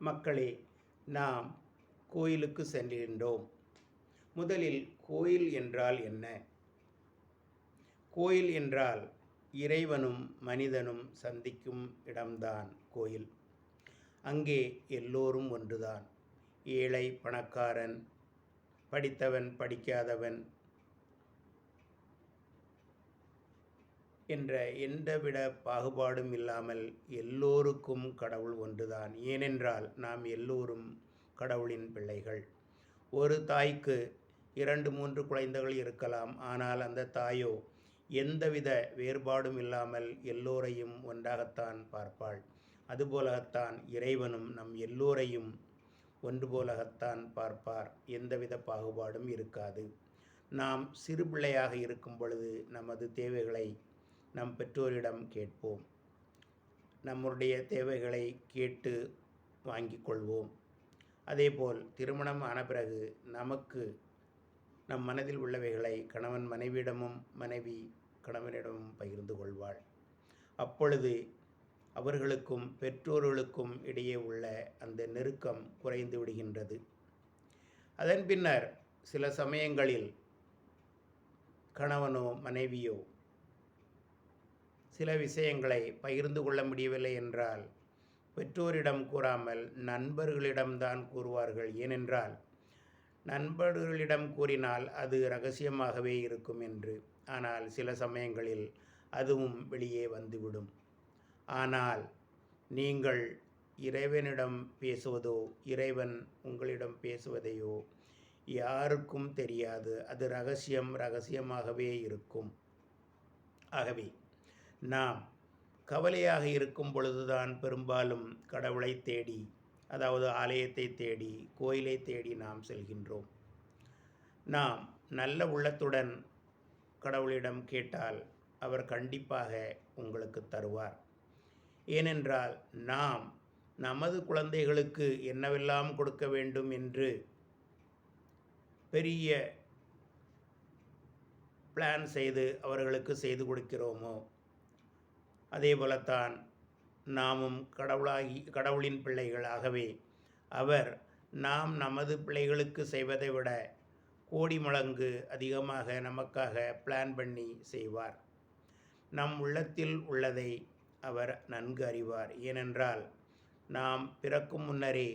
மக்களே, நாம் கோயிலுக்கு செல்கின்றோம். முதலில் கோயில் என்றால் என்ன? கோயில் என்றால் இறைவனும் மனிதனும் சந்திக்கும் இடம்தான் கோயில். அங்கே எல்லோரும் ஒன்றுதான். ஏழை, பணக்காரன், படித்தவன், படிக்காதவன் என்ற எந்தவித பாகுபாடும் இல்லாமல் எல்லோருக்கும் கடவுள் ஒன்றுதான். ஏனென்றால் நாம் எல்லோரும் கடவுளின் பிள்ளைகள். ஒரு தாய்க்கு 2-3 குழந்தைகள் இருக்கலாம். ஆனால் அந்த தாயோ எந்தவித வேறுபாடும் இல்லாமல் எல்லோரையும் ஒன்றாகத்தான் பார்ப்பாள். அதுபோலத்தான் இறைவனும் நம் எல்லோரையும் ஒன்று போலத்தான் பார்ப்பார். எந்தவித பாகுபாடும் இருக்காது. நாம் சிறு பிள்ளையாக இருக்கும் பொழுது நமது தேவைகளை நம் பெற்றோரிடம் கேட்போம். நம்முடைய தேவைகளை கேட்டு வாங்கிக் கொள்வோம். அதேபோல் திருமணம் ஆன பிறகு நமக்கு நம் மனதில் உள்ளவைகளை கணவன் மனைவியிடமும், மனைவி கணவனிடமும் பகிர்ந்து கொள்வாள். அப்பொழுது அவர்களுக்கும் பெற்றோர்களுக்கும் இடையே உள்ள அந்த நெருக்கம் குறைந்து விடுகின்றது. அதன் பின்னர் சில சமயங்களில் கணவனோ மனைவியோ சில விஷயங்களை பகிர்ந்து கொள்ள முடியவில்லை என்றால் பெற்றோரிடம் கூறாமல் நண்பர்களிடம்தான் கூறுவார்கள். ஏனென்றால் நண்பர்களிடம் கூறினால் அது இரகசியமாகவே இருக்கும் என்று. ஆனால் சில சமயங்களில் அதுவும் வெளியே வந்துவிடும். ஆனால் நீங்கள் இறைவனிடம் பேசுவதோ இறைவன் உங்களிடம் பேசுவதையோ யாருக்கும் தெரியாது. அது ரகசியமாகவே இருக்கும். ஆகவே நாம் கவலையாக இருக்கும் பொழுதுதான் பெரும்பாலும் கடவுளை தேடி, அதாவது ஆலயத்தை தேடி, கோயிலை தேடி நாம் செல்கின்றோம். நாம் நல்ல உள்ளத்துடன் கடவுளிடம் கேட்டால் அவர் கண்டிப்பாக உங்களுக்கு தருவார். ஏனென்றால் நாம் நமது குழந்தைகளுக்கு என்னவெல்லாம் கொடுக்க வேண்டும் என்று பெரிய பிளான் செய்து அவர்களுக்கு செய்து கொடுக்கிறோமோ அதே போலத்தான் நாமும் கடவுளின் பிள்ளைகள். ஆகவே அவர் நாம் நமது பிள்ளைகளுக்கு செய்வதை விட கோடி மடங்கு அதிகமாக நமக்காக பிளான் பண்ணி செய்வார். நம் உள்ளத்தில் உள்ளதை அவர் நன்கு அறிவார். ஏனென்றால் நாம் பிறக்கும் முன்னரே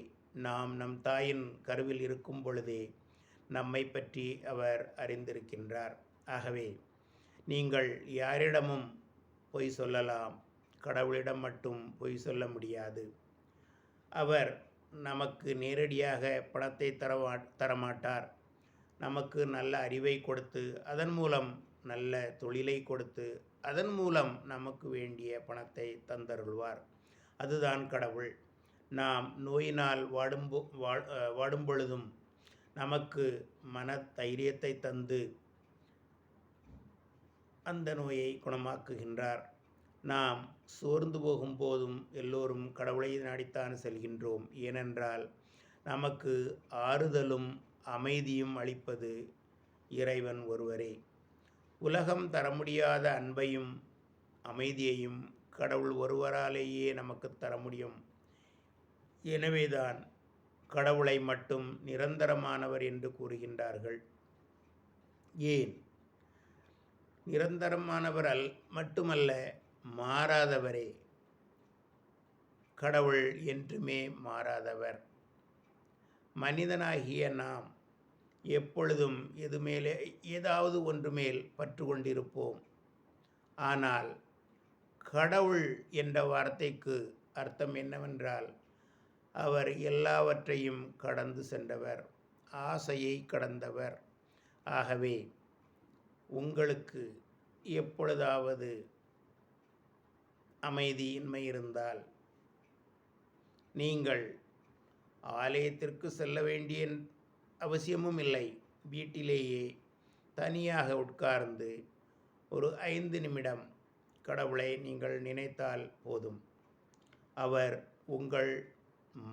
நாம் நம் தாயின் கருவில் இருக்கும் பொழுதே நம்மை பற்றி அவர் அறிந்திருக்கின்றார். ஆகவே நீங்கள் யாரிடமும் பொய் சொல்லலாம், கடவுளிடம் மட்டும் பொய் சொல்ல முடியாது. அவர் நமக்கு நேரடியாக பணத்தை தரமாட்டார். நமக்கு நல்ல அறிவை கொடுத்து, அதன் மூலம் நல்ல தொழிலை கொடுத்து, அதன் மூலம் நமக்கு வேண்டிய பணத்தை தந்தருள்வார். அதுதான் கடவுள். நாம் நோயினால் வாடும் பொழுதும் நமக்கு மன தைரியத்தை தந்து அந்த நோயை குணமாக்குகின்றார். நாம் சோர்ந்து போகும் போதும் எல்லோரும் கடவுளை நாடித்தான் செல்கின்றோம். ஏனென்றால் நமக்கு ஆறுதலும் அமைதியும் அளிப்பது இறைவன் ஒருவரே. உலகம் தர முடியாத அன்பையும் அமைதியையும் கடவுள் ஒருவராலேயே நமக்கு தர முடியும். எனவேதான் கடவுளை மட்டும் நிரந்தரமானவர் என்று கூறுகின்றார்கள். ஏன்? நிரந்தரமானவர் மட்டுமல்ல, மாறாதவரே. கடவுள் என்றுமே மாறாதவர். மனிதனாகிய நாம் எப்பொழுதும் ஏதாவது ஒன்று மேல் பற்று கொண்டிருப்போம். ஆனால் கடவுள் என்ற வார்த்தைக்கு அர்த்தம் என்னவென்றால் அவர் எல்லாவற்றையும் கடந்து சென்றவர், ஆசையை கடந்தவர். ஆகவே உங்களுக்கு எப்பொழுதாவது அமைதியின்மை இருந்தால் நீங்கள் ஆலயத்திற்கு செல்ல வேண்டிய அவசியமும் இல்லை. வீட்டிலேயே தனியாக உட்கார்ந்து ஒரு 5 நிமிடம் கடவுளை நீங்கள் நினைத்தால் போதும். அவர் உங்கள்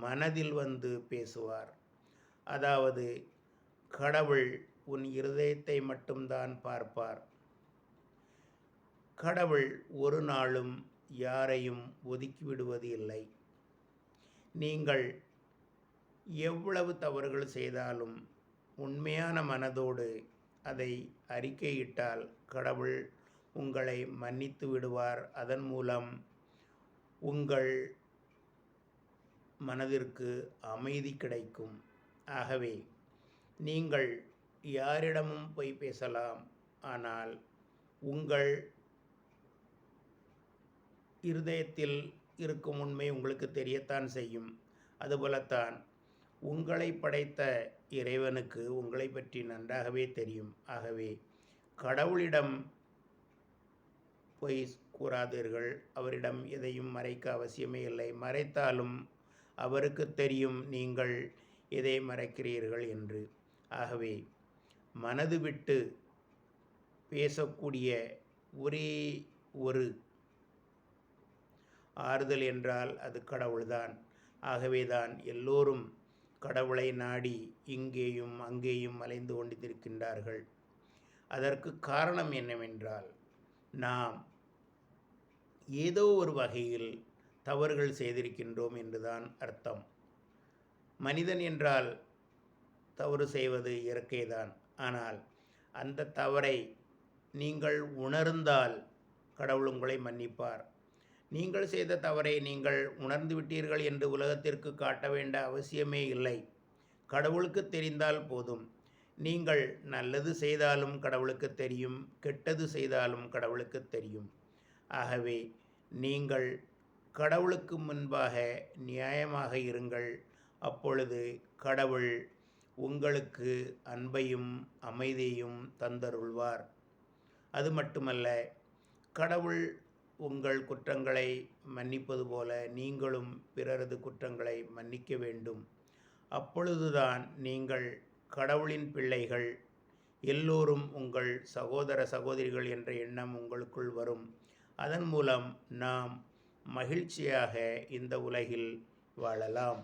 மனதில் வந்து பேசுவார். அதாவது கடவுள் உன் இருதயத்தை மட்டும்தான் பார்ப்பார். கடவுள் ஒரு நாளும் யாரையும் ஒதுக்கிவிடுவது இல்லை. நீங்கள் எவ்வளவு தவறுகள் செய்தாலும் உண்மையான மனதோடு அதை அறிக்கையிட்டால் கடவுள் உங்களை மன்னித்து விடுவார். அதன் மூலம் உங்கள் மனதிற்கு அமைதி கிடைக்கும். ஆகவே நீங்கள் யாரிடமும் போய் பேசலாம், ஆனால் உங்கள் இருதயத்தில் இருக்கும் உண்மை உங்களுக்கு தெரியத்தான் செய்யும். அதுபோலத்தான் உங்களை படைத்த இறைவனுக்கு உங்களை பற்றி நன்றாகவே தெரியும். ஆகவே கடவுளிடம் பொய் கூறாதீர்கள். அவரிடம் எதையும் மறைக்க அவசியமே இல்லை. மறைத்தாலும் அவருக்கு தெரியும் நீங்கள் எதை மறைக்கிறீர்கள் என்று. ஆகவே மனது விட்டு பேசக்கூடிய ஒரே ஒரு ஆறுதல் என்றால் அது கடவுள்தான். ஆகவேதான் எல்லோரும் கடவுளை நாடி இங்கேயும் அங்கேயும் அலைந்து கொண்டிருக்கின்றார்கள். அதற்கு காரணம் என்னவென்றால், நாம் ஏதோ ஒரு வகையில் தவறுகள் செய்திருக்கின்றோம் என்றுதான் அர்த்தம். மனிதன் என்றால் தவறு செய்வது இயற்கைதான். ஆனால் அந்த தவறை நீங்கள் உணர்ந்தால் கடவுள் உங்களை மன்னிப்பார். நீங்கள் செய்த தவறை நீங்கள் உணர்ந்து விட்டீர்கள் என்று உலகத்திற்கு காட்ட வேண்ட அவசியமே இல்லை. கடவுளுக்கு தெரிந்தால் போதும். நீங்கள் நல்லது செய்தாலும் கடவுளுக்கு தெரியும், கெட்டது செய்தாலும் கடவுளுக்கு தெரியும். ஆகவே நீங்கள் கடவுளுக்கு முன்பாக நியாயமாக இருங்கள். அப்பொழுது கடவுள் உங்களுக்கு அன்பையும் அமைதியையும் தந்தருள்வார். அது மட்டுமல்ல, கடவுள் உங்கள் குற்றங்களை மன்னிப்பது போல நீங்களும் பிறரது குற்றங்களை மன்னிக்க வேண்டும். அப்பொழுதுதான் நீங்கள் கடவுளின் பிள்ளைகள். எல்லோரும் உங்கள் சகோதர சகோதரிகள் என்ற எண்ணம் உங்களுக்குள் வரும். அதன் மூலம் நாம் மகிழ்ச்சியாக இந்த உலகில் வாழலாம்.